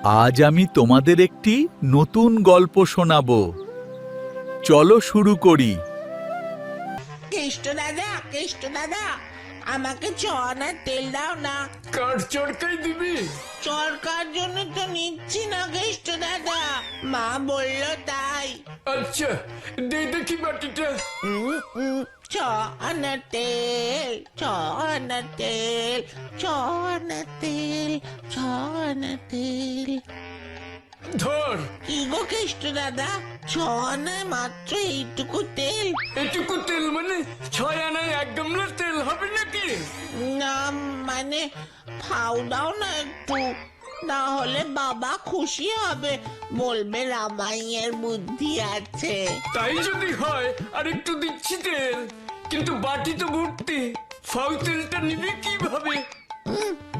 আজ আমি তোমাদের একটি নতুন গল্প শোনাবো। চলো শুরু করি। কেষ্ট দাদা আমাকে চড়ার তেল দাও না। কার চরকাই দিবি? চরকার জন্য তো নিচ্ছি না কেষ্ট দাদা, মা বললো তাই। আচ্ছা দে দেখি বাটিটা। চড়ার তেল, চড়ার তেল, চড়ার তেল, চড়ার তেল। ধর। কি গো কেষ্ট দাদা, চড়ায় মাত্র এইটুকু তেল? এটুকু তেল মানে 6 আনায় 1 গামলা তেল হবে নাকি? না মানে ফাউ দাও না একটু, না হলে বাবা খুশি হবে, বলবে রামাইয়ের বুদ্ধি আছে। তাই যদি হয় আর একটু দিচ্ছি তেল, কিন্তু বাটি তো ভর্তি, ফাউ তেলটা নিবি কিভাবে?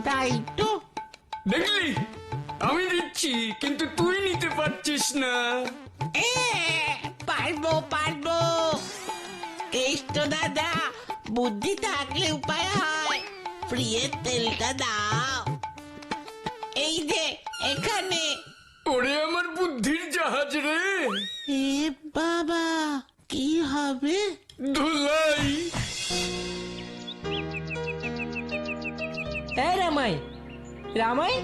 তাই তো। দেখলি আমি দিচ্ছি কিন্তু তুই নিতে পারছিস না। এ, পারবো পারবো কেষ্ট দাদা, বুদ্ধি থাকলে উপায় হয়। প্রিয়ের তেলটা দাও, এই যে এখানে। ওরে আমার বুদ্ধির জাহাজ রে। এ বাবা, কি হবে? ধুলাই। এই রামাই, রামাই,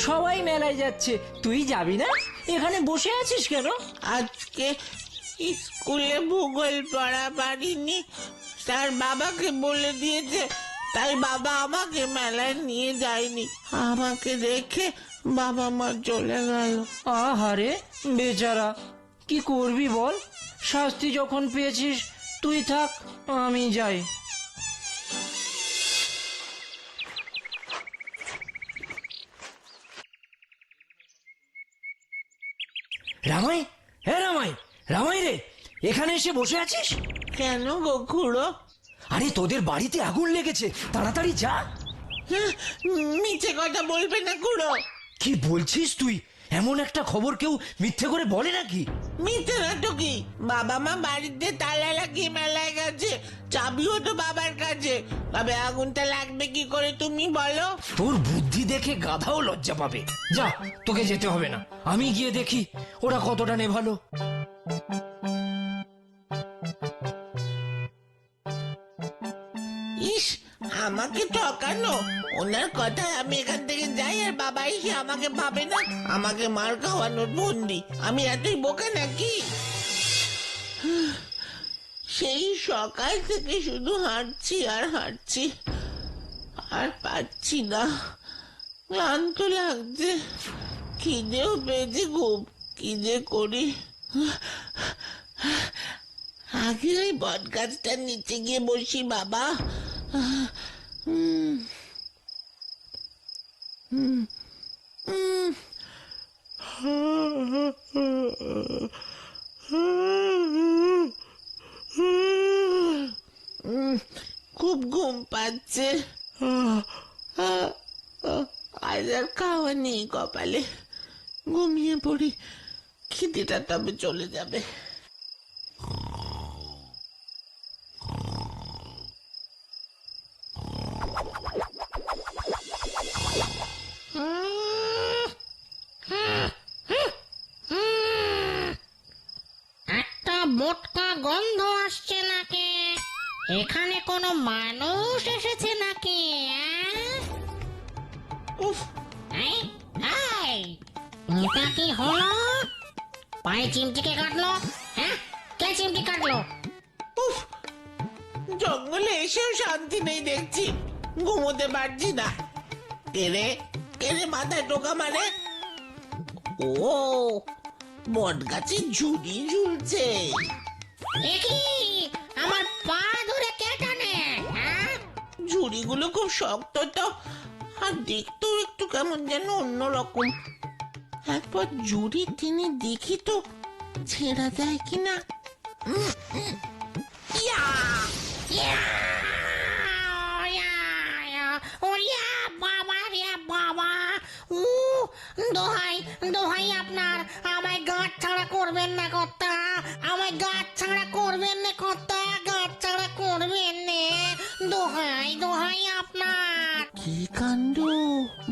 সবাই মেলায় যাচ্ছে, তুই যাবি না? এখানে বসে আছিস কেন? আজকে স্কুলে ভূগোল পড়া পারিনি, তার বাবাকে বলে দিয়েছে, তাই বাবা আমাকে মেলায় নিয়ে যায়নি। আমাকে রেখে বাবা মা চলে গেল। আহারে বেচারা, কি করবি বল? শাস্তি যখন পেয়েছিস তুই থাক, আমি যাই। রামাই, হ্যাঁ রামাই, রামাই রে, এখানে এসে বসে আছিস কেন গো খুড়ো? আরে তোদের বাড়িতে আগুন লেগেছে, তাড়াতাড়ি যা। মিছে কথা বলবে না খুড়ো। কি বলছিস তুই? এমন একটা খবর কেউ মিথ্যে করে বলে নাকি? মিথ্যে না তো কি, বাবা মা বাড়িতে তালা লাগিয়ে মেলায় গেছে, চাবিও তো বাবার কাছে, তবে আগুনটা লাগবে কি করে তুমি বলো? তোর বুদ্ধি দেখে গাধাও লজ্জা পাবে। যা, তোকে যেতে হবে না, আমি গিয়ে দেখি ওরা কতটা নেভালো। ইস, আমাকে ঠকানো। ওনার কথায় আমি এখান থেকে যাই আর বাবা এসে আমাকে ভাবে না আমাকে মার খাওয়ানোর বন্দি। আমি এতই বোকা নাকি? সেই সকাল থেকে শুধু হাঁটছি আর হাঁটছি, আর পাচ্ছি না, ক্লান্ত লাগছে, খিদেও পেয়েছে খুব। কি যে করি? আগে ওই বট গাছটার নিচে গিয়ে বসি বাবা। খুব ঘুম পাচ্ছে, আজ আর খাওয়া নেই কপালে, ঘুমিয়ে পড়ি, খিদেটা তবে চলে যাবে। একটা মোটকা গন্ধ আসছে নাকি? এখানে কোনো মানুষ এসেছে নাকি? উফ, এই, এই, এটা কি হলো? পায়ে চিমটিকে কাটলো? হ্যাঁ, কে চিমটি কাটলো? উফ, জঙ্গলে এসেও শান্তি নেই দেখছি, ঘুমোতে পারছি না। কেড়ে কেড়ে মাথায় টোকা মারে। ও, বট গাছে ঝুড়ি ঝুলছে। এ কি, আমার পা ধরে কে টানে? হ্যাঁ? ঝুড়িগুলো খুব শক্ত তো, আর দেখতেও একটু কেমন যেন অন্যরকম। একবার ঝুড়ি টেনে দেখি তো ছেঁড়া যায় কিনা। ইয়া! ইয়া! ইয়া! ইয়া! ওরিয়া বাবা রে বাবা! উ, দোহাই দোহাই আপনার, আমায় গাঁট ছাড়া করবেন না কর্তা, আমায় গাঁট ছাড়া করবেন না কর্তা, গাঁট ছাড়া করবেন না, দোহাই দোহাই আপনার। কি কাণ্ড,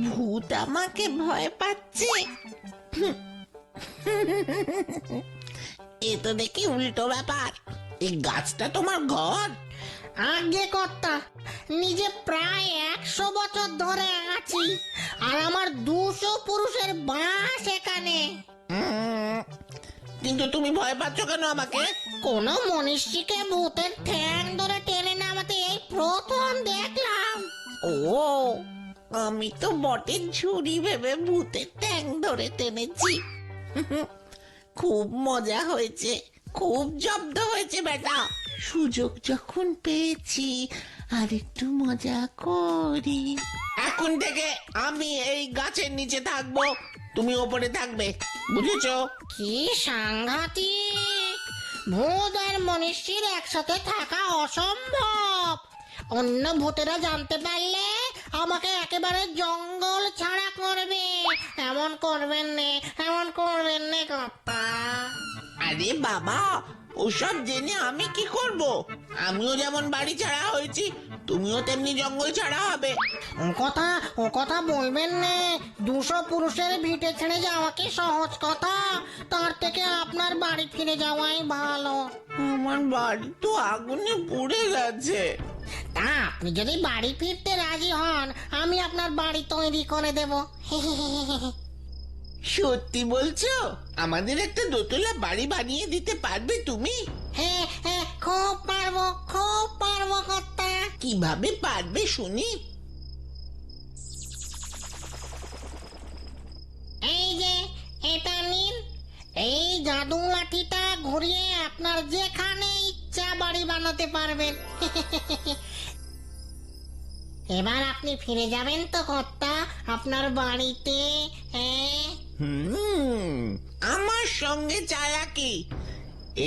ভূত ভূত আমাকে ভয় পাচ্ছে। এ তো দেখি উল্টো ব্যাপার। এই গাছটা তোমার ঘর? আগে কর্তা, নিজে প্রায় 100 বছর ধরে আছি, আর আমার 200 পুরুষের বাস এখানে। কিন্তু তুমি ভয় পাচ্ছ কেন আমাকে? কোন মনীষীকে ভূতের ঠ্যাং ধরে টেনে নামাতে এই প্রথম দেখলাম। ও, আমি তো বটের ঝুড়ি ভেবে ভূতের ট্যাং ধরে টেনেছি। খুব মজা হয়েছে, খুব জব্দ হয়েছে বেটা। সুযোগ যখন পেয়েছি আর একটু মজা করি। এখন থেকে আমি এই গাছের নিচে থাকবো, তুমি ওপরে থাকবে, বুঝেছো? কি সাংঘাতিক! ভূত আর মনীষীর একসাথে থাকা অসম্ভব। অন্য ভূতেরা জানতে পারলে আমাকে একেবারে জঙ্গল ছাড়া করবে। এমন করবেন নে, এমন করবেন নে কর্তা। আরে বাবা, ওসব জেনে আমি কি করব? আমিও যেমন বাড়ি ছাড়া হয়েছি, তুমিও তেমনি জঙ্গল ছাড়া হবে। ও কথা বলবেন নে। 200 পুরুষের ভিটে ছেড়ে যাওয়া কি সহজ কথা? তার থেকে আপনার বাড়ি ফিরে যাওয়াই ভালো। আমার বাড়ি তো আগুনে পুড়ে গেছে। তা আপনি যদি বাড়ি ফিরতে রাজি হন, আমি আপনার বাড়ি তৈরি করে দেব। সত্যি বলছো? আমাদের একটা দোতলা বাড়ি বানিয়ে দিতে পারবে তুমি? হ্যাঁ হ্যাঁ, খুব পারবো কর্তা। কিভাবে পারবে শুনি? এই যে এটা নিন, এই জাদু লাঠিটা ঘুরিয়ে আপনার যেখানে ইচ্ছা বাড়ি বানাতে পারবেন। এবার আপনি ফিরে যাবেন তো কর্তা আপনার বাড়িতে? হ্যাঁ, আমার সঙ্গে চালাকি?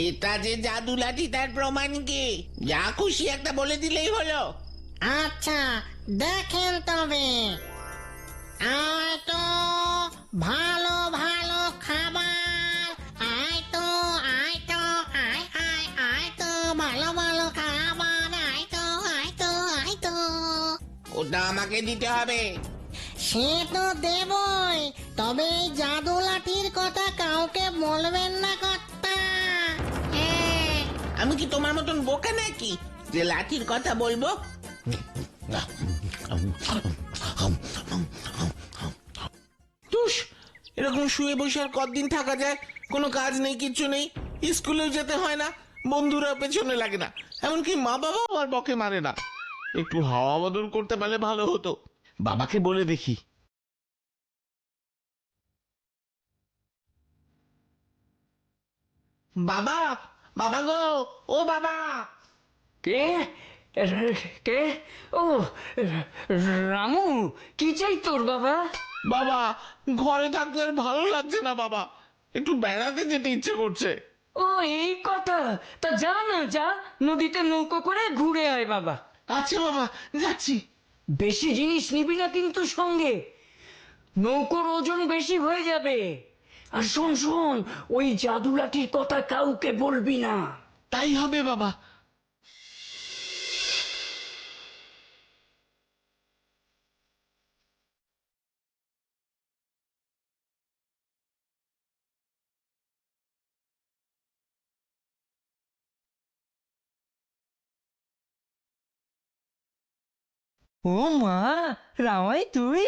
এটা যে জাদু লাঠি তার প্রমাণ কি? যা খুশি একটা বলে দিলেই হলো। আচ্ছা দেখেন তবে। আয় তো ভালো ভালো খাবার, আয় তো আয় তো আয় আয় আয় তো ভালো ভালো খাবার, আয় তো আয় তো আয় তো। ওটা আমাকে দিতে হবে। সে তো দেবই, তবে এই জাদু লাঠির কথা কাউকে বলবেন না কর্তা। হ্যাঁ, আমি কি তোমার মতন বোকা নাকি যে লাঠির কথা বলবো? তুস, এরকম শুয়ে বসে আর কতদিন থাকা যায়? কোনো কাজ নেই, কিচ্ছু নেই, স্কুলেও যেতে হয় না, বন্ধুরা পেছনে লাগে না, এমনকি মা বাবা আমার বকে মারে না। একটু হাওয়া বদল করতে পারলে ভালো হতো। বাবাকে বলে দেখি। বাবা, বাবা গো, ও বাবা। কে? কে? ও রামু, কি চাই তোর বাবা? বাবা, ঘরে থাকতে আর ভালো লাগছে না বাবা, একটু বেড়াতে যেতে ইচ্ছে করছে। ও এই কথা, তা যা না যা, নদীতে নৌকো করে ঘুরে আয় বাবা। আচ্ছা বাবা, যাচ্ছি। বেশি জিনিস নিবি না কিন্তু সঙ্গে, নৌকোর ওজন বেশি হয়ে যাবে। আর শোন শোন, ওই জাদু লাঠির কথা কাউকে বলবি না। তাই হবে বাবা। ও মা, রামাই তুই?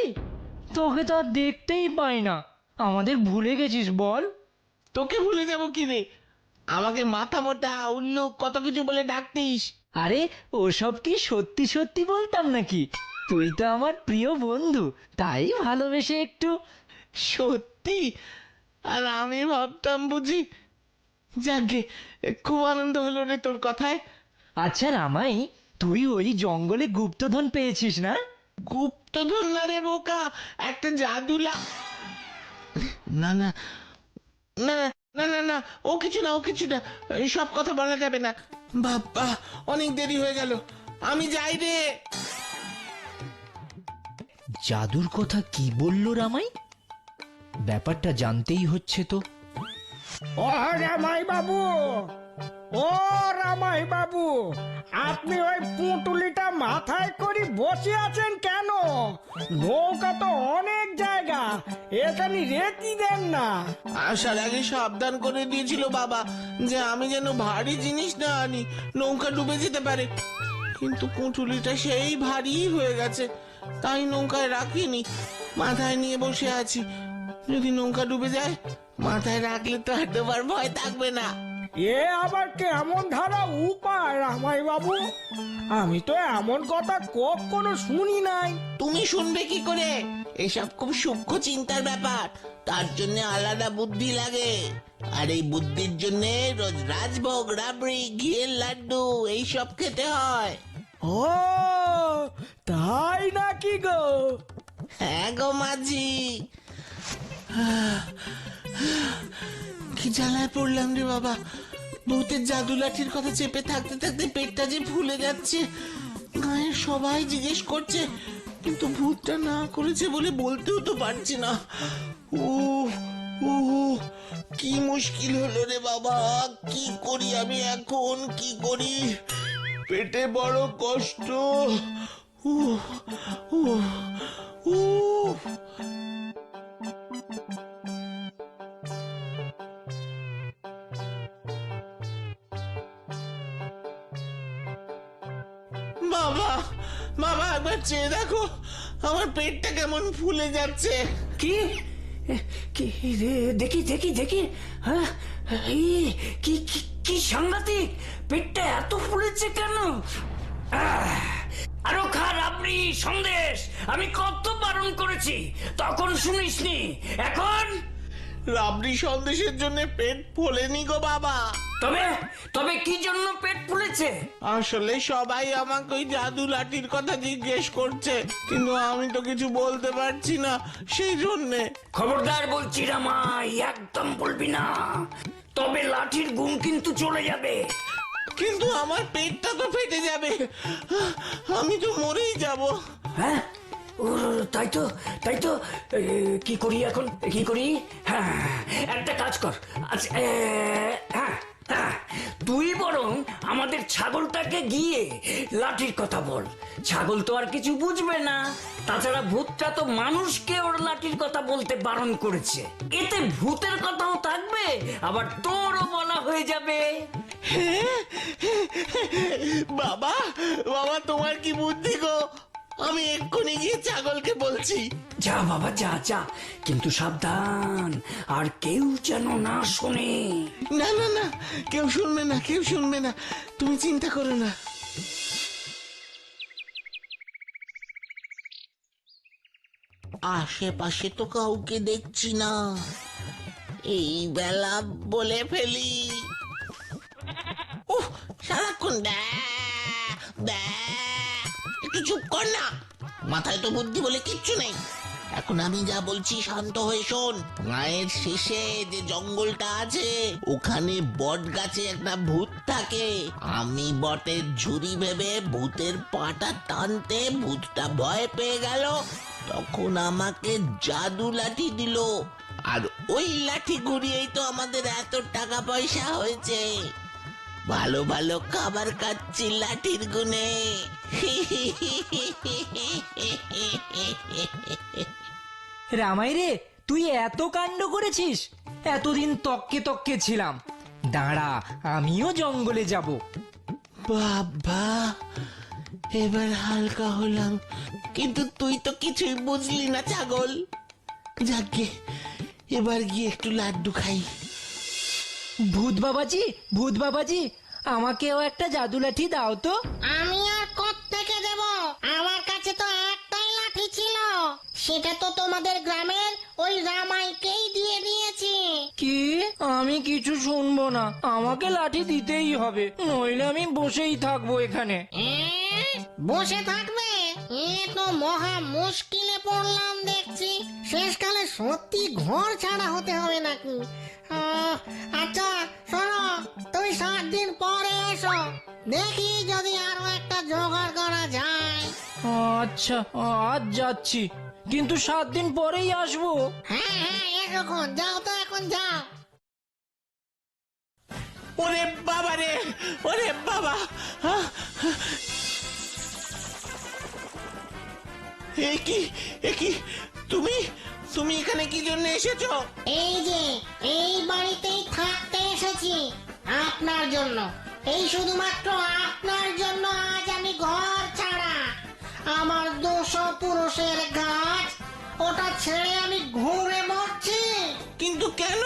তোকে তো আর দেখতেই পাই না, আমাদের ভুলে গেছিস বল? তোকে ভুলে যাবো কি রে? আমাকে মাথা মোটা, উল্লুক, কত কিছু বলে ডাকতিস। আরে ওসব কি সত্যি সত্যি বলতাম নাকি? তুই তো আমার প্রিয় বন্ধু, তাই ভালোবেসে একটু। সত্যি? আর আমি ভাবতাম বুঝি। যাকে, খুব আনন্দ হলো রে তোর কথায়। আচ্ছা রামাই, তুই ওই জঙ্গলে গুপ্তধন পেয়েছিস না? গুপ্তধন না রে বোকা, একটা জাদুলা। না না না না না না, ও কিছু না, ও কিছু না, সব কথা বলা যাবে না। বাবা, অনেক দেরি হয়ে গেল, আমি যাই রে। জাদুর কথা কি বললো রামাই? ব্যাপারটা জানতেই হচ্ছে তো। ও রামাই বাবু, ও রামাই বাবু, আপনি ওই পুঁটুলিটা মাথায় করে বসে আছেন কেন? নৌকা তো অনেক জায়গা, এখানে রেখে দেন না। আসার আগে সাবধান করে দিয়েছিল বাবা যে আমি যেন ভারী জিনিস না আনি, নৌকা ডুবে যেতে পারে। কিন্তু পুঁটুলিটা সেই ভারী হয়ে গেছে, তাই নৌকায় রাখিনি, মাথায় নিয়ে বসে আছি। যদি নৌকা ডুবে যায়, মাথায় রাখলে তো আর ডোবার ভয় থাকবে না। এ আবার কেমন ধারা উপায় রামাই বাবু? আমি তো এমন কথা কখনো শুনি নাই। তুমি শুনবে কি করে? এসব খুব সূক্ষ্ম চিন্তার ব্যাপার, তার জন্য আলাদা বুদ্ধি লাগে। আর এই বুদ্ধির জন্য রোজ রাজভোগ, রাবড়ি, ঘিয়ের লাড্ডু এইসব খেতে হয়। ও তাই নাকি গো? হ্যাঁ গো মাঝি, কি জ্বালায় পড়লাম রে বাবা। ভূতের জাদু লাঠির কথা চেপে থাকতে থাকতে পেটটা যে ফুলে যাচ্ছে। গায়ের সবাই জিজ্ঞেস করছে, কিন্তু ভূতটা না করেছে বলে বলতেও তো পারছি না। ও ও কি মুশকিল হলো রে বাবা, কি করি আমি এখন, কি করি? পেটে বড় কষ্ট। উহ, উহ, উহ। বাবা, বাবা একবার চেয়ে দেখো, আমার পেটটা কেমন ফুলে যাচ্ছে। কি কি রে, দেখি দেখি দেখি। হ্যাঁ, এই, কি কি কি সাংঘাতিক! পেটটা এত ফুলেছে কেন? আরো খা রাবড়ি, সন্দেশ। আমি কত বারণ করেছি, তখন শুনিসনি। এখন রাবড়ি সন্দেশের জন্য পেট ফোলেনি গো বাবা। তবে তবে কি জন্য পেট ফুলেছে? আসলে সবাই আমাকে ওই জাদু লাঠির কথা জিজ্ঞেস করছে, কিন্তু আমি তো কিছু বলতে পারছি না, সেই জন্যে। খবরদার বলছি রামাই, একদম বলবি না, তবে লাঠির গুণ কিন্তু চলে যাবে। কিন্তু আমার পেটটা তো ফেটে যাবে, আমি তো মরেই যাব। হ্যাঁ, ও তাই তো, তাই তো। কি করি এখন, কি করি? হ্যাঁ, একটা কাজ কর। আচ্ছা, হ্যাঁ হ্যাঁ, তুই বরং আমাদের ছাগলটাকে গিয়ে লাঠির কথা বল। ছাগল তো আর কিছু বুঝবে না, তাছাড়া ভূতটা তো মানুষকে ওর লাঠির কথা বলতে বারণ করেছে। এতে ভূতের কথাও থাকবে, আবার তোরও বলা হয়ে যাবে। বাবা, বাবা তোমার কি বুদ্ধি গো, আমি এক্ষুনি গিয়ে ছাগলকে বলছি। যা বাবা, যা যা, কিন্তু সাবধান, আর কেউ যেন না শোনে। না না না, কেউ শুনবে না, কেউ শুনবে না, তুমি চিন্তা করো না। আশেপাশে তো কাউকে দেখছি না, এই বেলা বলে ফেলি। উহ, সারাক্ষণ একটু চুপ কর না, মাথায় তো বুদ্ধি বলে কিচ্ছু নেই। এখন আমি যা বলছি শান্ত হয়ে শোন। গায়ের শেষে যে জঙ্গলটা আছে, ওখানে বট গাছে একটা ভূত থাকে। আমি বটের ঝুড়ি ভেবে ভূতের পাটা টানতে ভূতটা ভয় পেয়ে গেল, তখন আমাকে জাদু লাঠি দিল। আর ওই লাঠি ঘুরিয়েই তো আমাদের এত টাকা পয়সা হয়েছে। ভালো ভালো খাবার খাচ্ছি লাঠির গুনে। রামাই রে, তুই এত কাণ্ড করেছিস? এতদিন তককে তককে ছিলাম, দাঁড়া আমিও জঙ্গলে যাব। বাবা, এবার হালকা হলাম, কিন্তু তুই তো কিছুই বুঝলি না ছাগল। যাকে এবার গিয়ে একটু লাড্ডু খাই। ভূত বাবাজি, ভূত বাবাজি, আমাকেও একটা জাদু লাঠি দাও তো। আমি আর কোত্থেকে দেব? আমার কাছে তো একটাই লাঠি ছিল, সেটা তো তোমাদের গ্রামের ওই রামাইকেই দিয়ে দিয়েছি। কি? আমি কিছু শুনবো না, আমাকে লাঠি দিতেই হবে, নইলে আমি বসেই থাকবো এখানে। বসে থাকবে? এ তো মহা মুশকিলে পড়লাম দেখছি। শেষকালে সত্যি ঘর ছাড়া হতে হবে নাকি? আচ্ছা শোনো, তুই 7 দিন পরে এসো, দেখি যদি আরো একটা জোগাড় করা যায়। আচ্ছা, আজ যাচ্ছি, কিন্তু 7 দিন পরেই আসবো। হ্যাঁ হ্যাঁ, এখন যাও তো, এখন যাও। ওরে বাবা রে, ওরে বাবা। এ কি তুমি তুমি এখানে কি জন্য এসেছো? এই যে এই বাড়িতেই থাকতে এসেছি আপনার জন্য, এই শুধুমাত্র আপনার জন্য আজ আমি ঘর ছাড়া। আমার 200 পুরুষের গাছ, ওটা ছেড়ে আমি ঘুরে মরছি। কিন্তু কেন?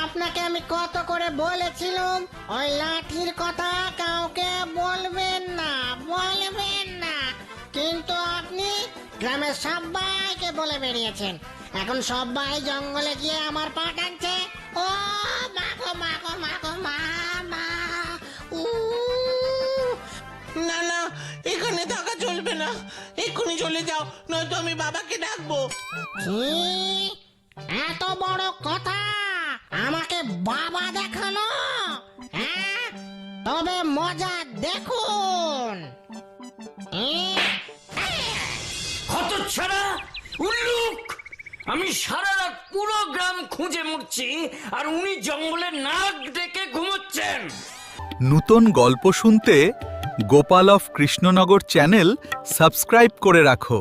আপনাকে আমি কত করে বলেছিলাম ওই লাঠির কথা কাউকে বলবেন না, বলবেন না, কিন্তু আপনি গ্রামের সবাইকে বলে বেরিয়েছেন। এখন সবাই জঙ্গলে গিয়ে আমার পা টানছে। ও মাগো মাগো মাগো মা মা। না না, এখানে থাকা চলবে না, এক্ষুনি চলে যাও, নয়তো আমি বাবাকে ডাকবো। কি এত বড় কথা আমাকে বাবা দেখানো? হ্যাঁ, তবে মজা দেখুন। হতচ্ছাড়া, উল্লুক! আমি সারা রাত পুরো গ্রাম খুঁজে মরছি, আর উনি জঙ্গলে নাক ডেকে ঘুমোচ্ছেন। নতুন গল্প শুনতে Gopal of Krishnanagar channel subscribe করে রাখো।